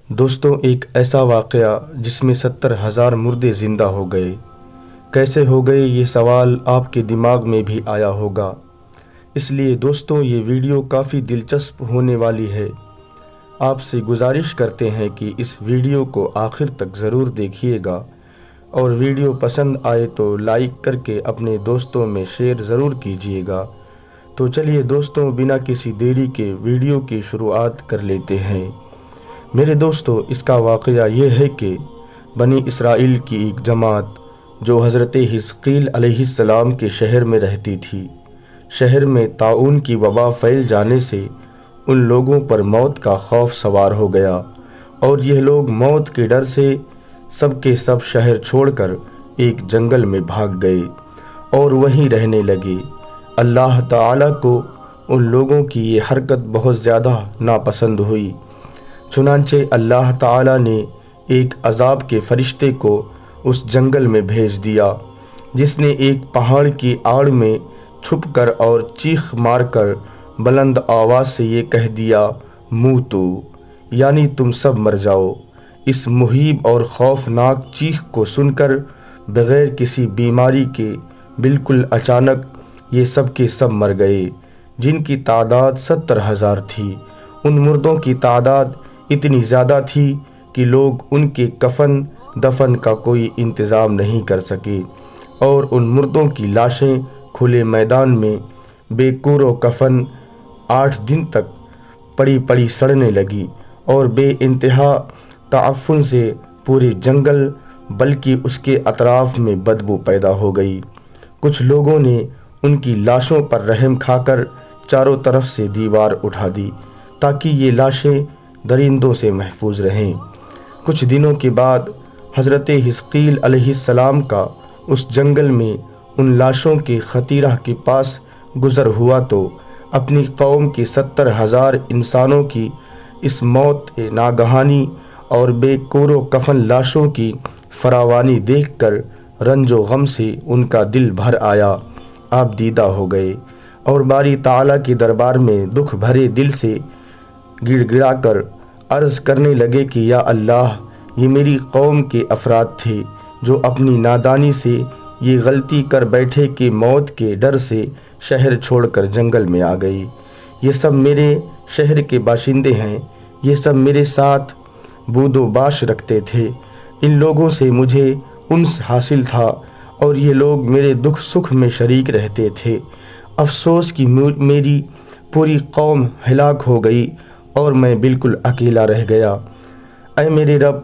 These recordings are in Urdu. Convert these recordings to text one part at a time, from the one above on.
دوستوں، ایک ایسا واقعہ جس میں 70,000 مردے زندہ ہو گئے۔ کیسے ہو گئے، یہ سوال آپ کے دماغ میں بھی آیا ہوگا۔ اس لیے دوستوں، یہ ویڈیو کافی دلچسپ ہونے والی ہے۔ آپ سے گزارش کرتے ہیں کہ اس ویڈیو کو آخر تک ضرور دیکھیے گا، اور ویڈیو پسند آئے تو لائک کر کے اپنے دوستوں میں شیئر ضرور کیجیے گا۔ تو چلیے دوستوں، بنا کسی دیری کے ویڈیو کی شروعات کر لیتے ہیں۔ میرے دوستو، اس کا واقعہ یہ ہے کہ بنی اسرائیل کی ایک جماعت جو حضرت حزقیل علیہ السلام کے شہر میں رہتی تھی، شہر میں طاعون کی وبا پھیل جانے سے ان لوگوں پر موت کا خوف سوار ہو گیا، اور یہ لوگ موت کے ڈر سے سب کے سب شہر چھوڑ کر ایک جنگل میں بھاگ گئے اور وہیں رہنے لگے۔ اللہ تعالیٰ کو ان لوگوں کی یہ حرکت بہت زیادہ ناپسند ہوئی، چنانچہ اللہ تعالیٰ نے ایک عذاب کے فرشتے کو اس جنگل میں بھیج دیا، جس نے ایک پہاڑ کی آڑ میں چھپ کر اور چیخ مار کر بلند آواز سے یہ کہہ دیا، موتو، یعنی تم سب مر جاؤ۔ اس مہیب اور خوفناک چیخ کو سن کر بغیر کسی بیماری کے بالکل اچانک یہ سب کے سب مر گئے، جن کی تعداد 70,000 تھی۔ ان مردوں کی تعداد اتنی زیادہ تھی کہ لوگ ان کے کفن دفن کا کوئی انتظام نہیں کر سکے، اور ان مردوں کی لاشیں کھلے میدان میں بے کور و کفن 8 دن تک پڑی پڑی سڑنے لگی، اور بے انتہا تعفن سے پورے جنگل بلکہ اس کے اطراف میں بدبو پیدا ہو گئی۔ کچھ لوگوں نے ان کی لاشوں پر رحم کھا کر چاروں طرف سے دیوار اٹھا دی تاکہ یہ لاشیں درندوں سے محفوظ رہیں۔ کچھ دنوں کے بعد حضرت حزقیل علیہ السلام کا اس جنگل میں ان لاشوں کے خطیرہ کے پاس گزر ہوا تو اپنی قوم کے 70,000 انسانوں کی اس موت ناگہانی اور بے کور و کفن لاشوں کی فراوانی دیکھ کر رنج و غم سے ان کا دل بھر آیا، آپ دیدہ ہو گئے، اور باری تعالیٰ کے دربار میں دکھ بھرے دل سے گڑ گڑا کر عرض کرنے لگے کہ یا اللہ، یہ میری قوم کے افراد تھے جو اپنی نادانی سے یہ غلطی کر بیٹھے کہ موت کے ڈر سے شہر چھوڑ کر جنگل میں آ گئی۔ یہ سب میرے شہر کے باشندے ہیں، یہ سب میرے ساتھ بود و باش رکھتے تھے، ان لوگوں سے مجھے انس حاصل تھا، اور یہ لوگ میرے دکھ سکھ میں شریک رہتے تھے۔ افسوس کہ میری پوری قوم ہلاک ہو گئی اور میں بالکل اکیلا رہ گیا۔ اے میرے رب،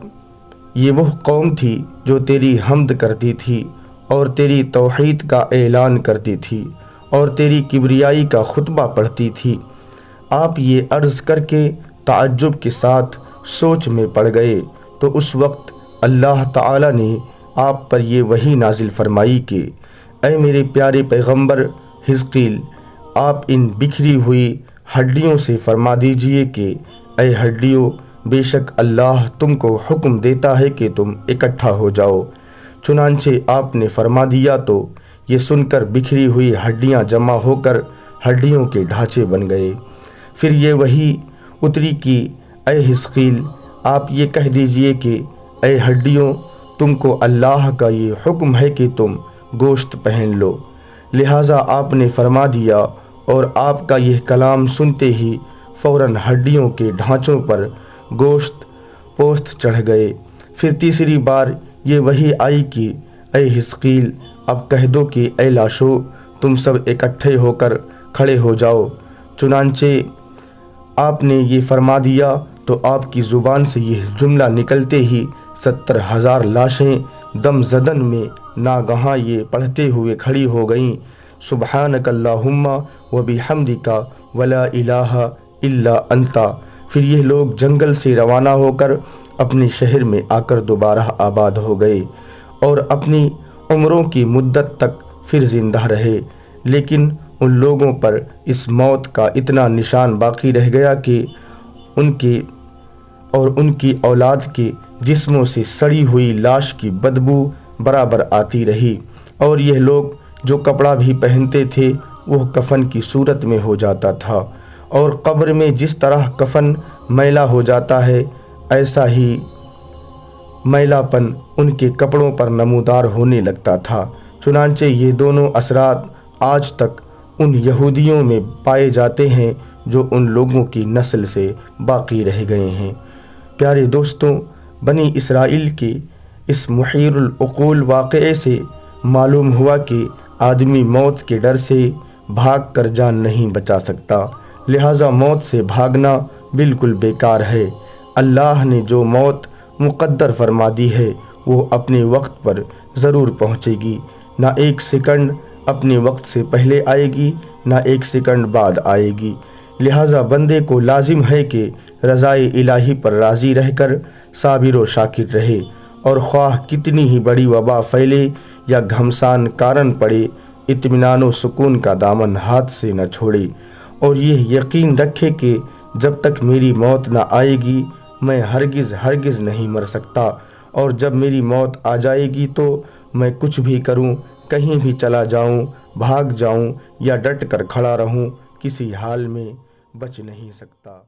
یہ وہ قوم تھی جو تیری حمد کرتی تھی اور تیری توحید کا اعلان کرتی تھی اور تیری کبریائی کا خطبہ پڑھتی تھی۔ آپ یہ عرض کر کے تعجب کے ساتھ سوچ میں پڑ گئے تو اس وقت اللہ تعالیٰ نے آپ پر یہ وحی نازل فرمائی کہ اے میرے پیارے پیغمبر حزقیل، آپ ان بکھری ہوئی ہڈیوں سے فرما دیجئے کہ اے ہڈیوں، بے شک اللہ تم کو حکم دیتا ہے کہ تم اکٹھا ہو جاؤ۔ چنانچہ آپ نے فرما دیا تو یہ سن کر بکھری ہوئی ہڈیاں جمع ہو کر ہڈیوں کے ڈھانچے بن گئے۔ پھر یہ وحی اتری کہ اے حزقیل، آپ یہ کہہ دیجئے کہ اے ہڈیوں، تم کو اللہ کا یہ حکم ہے کہ تم گوشت پہن لو۔ لہٰذا آپ نے فرما دیا، اور آپ کا یہ کلام سنتے ہی فوراً ہڈیوں کے ڈھانچوں پر گوشت پوست چڑھ گئے۔ پھر تیسری بار یہ وحی آئی کہ اے حزقیل، اب کہہ دو کہ اے لاشو، تم سب اکٹھے ہو کر کھڑے ہو جاؤ۔ چنانچہ آپ نے یہ فرما دیا تو آپ کی زبان سے یہ جملہ نکلتے ہی 70,000 لاشیں دم زدن میں ناگہاں یہ پڑھتے ہوئے کھڑی ہو گئیں، سبحانک اللہم و بحمدک ولا الہ الا انت۔ پھر یہ لوگ جنگل سے روانہ ہو کر اپنے شہر میں آ کر دوبارہ آباد ہو گئے اور اپنی عمروں کی مدت تک پھر زندہ رہے، لیکن ان لوگوں پر اس موت کا اتنا نشان باقی رہ گیا کہ ان کی اولاد کے جسموں سے سڑی ہوئی لاش کی بدبو برابر آتی رہی، اور یہ لوگ جو کپڑا بھی پہنتے تھے وہ کفن کی صورت میں ہو جاتا تھا، اور قبر میں جس طرح کفن میلا ہو جاتا ہے ایسا ہی میلاپن ان کے کپڑوں پر نمودار ہونے لگتا تھا۔ چنانچہ یہ دونوں اثرات آج تک ان یہودیوں میں پائے جاتے ہیں جو ان لوگوں کی نسل سے باقی رہ گئے ہیں۔ پیارے دوستوں، بنی اسرائیل کے اس محیر العقول واقعے سے معلوم ہوا کہ آدمی موت کے ڈر سے بھاگ کر جان نہیں بچا سکتا، لہٰذا موت سے بھاگنا بالکل بیکار ہے۔ اللہ نے جو موت مقدر فرما دی ہے وہ اپنے وقت پر ضرور پہنچے گی، نہ ایک سیکنڈ اپنے وقت سے پہلے آئے گی، نہ ایک سیکنڈ بعد آئے گی۔ لہٰذا بندے کو لازم ہے کہ رضائے الہی پر راضی رہ کر صابر و شاکر رہے، اور خواہ کتنی ہی بڑی وبا پھیلے یا گھمسان کارن پڑے، اطمینان و سکون کا دامن ہاتھ سے نہ چھوڑے، اور یہ یقین رکھے کہ جب تک میری موت نہ آئے گی میں ہرگز نہیں مر سکتا، اور جب میری موت آ جائے گی تو میں کچھ بھی کروں، کہیں بھی چلا جاؤں، بھاگ جاؤں یا ڈٹ کر کھڑا رہوں، کسی حال میں بچ نہیں سکتا۔